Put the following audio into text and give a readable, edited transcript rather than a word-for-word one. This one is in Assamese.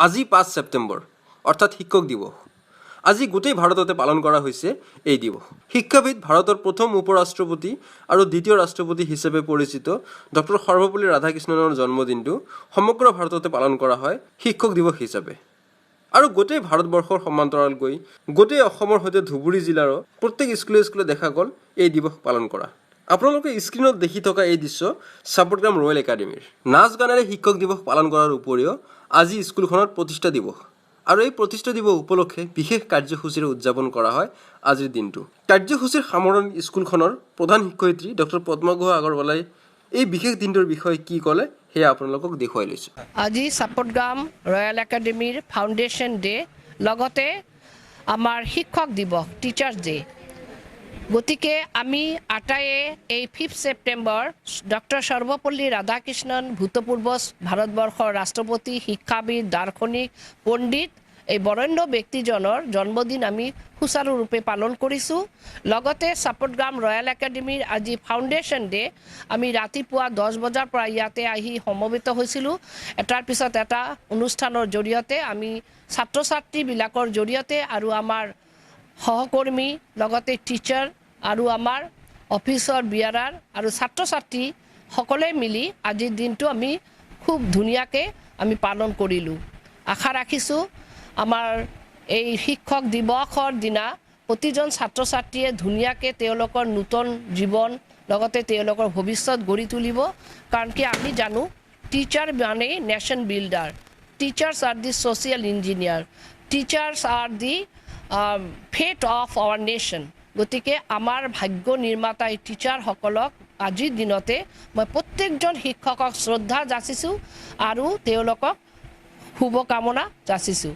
আজি 5 ছেপ্টেম্বৰ অৰ্থাৎ শিক্ষক দিৱস। আজি গোটেই ভাৰততে পালন কৰা হৈছে এই দিৱস। শিক্ষাবিদ ভাৰতৰ প্ৰথম উপৰাষ্ট্ৰপতি আৰু দ্বিতীয় ৰাষ্ট্ৰপতি হিচাপে পৰিচিত ডক্টৰ সৰ্বপল্লী ৰাধাকৃষ্ণনৰ জন্মদিনটো সমগ্ৰ ভাৰততে পালন কৰা হয় শিক্ষক দিৱস হিচাপে। আৰু গোটেই ভাৰতবৰ্ষৰ সমান্তৰালকৈ গোটেই অসমৰ সৈতে ধুবুৰী জিলাৰো প্ৰত্যেক স্কুলে দেখা গ'ল এই দিৱস পালন কৰা। আপোনালোকে স্ক্ৰীণত দেখি থকা এই দৃশ্য চাপটগ্ৰাম ৰয়েল একাডেমীৰ। নাচ গানেৰে শিক্ষক দিৱস পালন কৰাৰ উপৰিও আজি স্কুলখনৰ প্ৰতিষ্ঠা দিৱস আৰু এই প্ৰতিষ্ঠা দিৱস উপলক্ষে বিশেষ কাৰ্যসূচীৰে উদযাপন কৰা হয় আজিৰ দিনটো। কাৰ্যসূচীৰ সামৰণি স্কুলখনৰ প্ৰধান শিক্ষয়িত্ৰী ডক্টৰ পদ্মা গুহা আগৰৱালাই এই বিশেষ দিনটোৰ বিষয়ে কি ক'লে সেয়া আপোনালোকক দেখুৱাই লৈছোঁ। আজি চাপটগ্ৰাম ৰয়েল একাডেমীৰ ফাউণ্ডেশ্যন ডে, লগতে আমাৰ শিক্ষক দিৱস টিচাৰ্ছ ডে। গতিকে আমি আটাইয়ে এই 5 ছেপ্টেম্বৰ ডক্টৰ সৰ্বপল্লী ৰাধাকৃষ্ণন ভূতপূৰ্ব ভাৰতবৰ্ষৰ ৰাষ্ট্ৰপতি, শিক্ষাবিদ, দাৰ্শনিক, পণ্ডিত এই বৰেণ্য ব্যক্তিজনৰ জন্মদিন আমি সুচাৰুৰূপে পালন কৰিছোঁ। লগতে চাপটগ্ৰাম ৰয়েল একাডেমীৰ আজি ফাউণ্ডেশ্যন ডে, আমি ৰাতিপুৱা 10 বজাৰ পৰা ইয়াতে আহি সমবেত হৈছিলোঁ। এটাৰ পিছত এটা অনুষ্ঠানৰ জৰিয়তে আমি ছাত্ৰ ছাত্ৰীবিলাকৰ জৰিয়তে আৰু আমাৰ সহকৰ্মী, লগতে টিচাৰ আৰু আমাৰ অফিচৰ বিয়াৰাৰ আৰু ছাত্ৰ ছাত্ৰী সকলোৱে মিলি আজিৰ দিনটো আমি খুব ধুনীয়াকৈ আমি পালন কৰিলোঁ। আশা ৰাখিছোঁ আমাৰ এই শিক্ষক দিৱসৰ দিনা প্ৰতিজন ছাত্ৰ ছাত্ৰীয়ে ধুনীয়াকৈ তেওঁলোকৰ নতুন জীৱন, লগতে তেওঁলোকৰ ভৱিষ্যত গঢ়ি তুলিব। কাৰণ কি আমি জানো টিচাৰ মানে nation builder, teachers are the social engineer, teachers are the fate of our nation. গতিকে আমাৰ ভাগ্য নিৰ্মাতা এই টিচাৰসকলক আজিৰ দিনতে মই প্ৰত্যেকজন শিক্ষকক শ্ৰদ্ধা যাচিছোঁ আৰু তেওঁলোকক শুভকামনা যাচিছোঁ।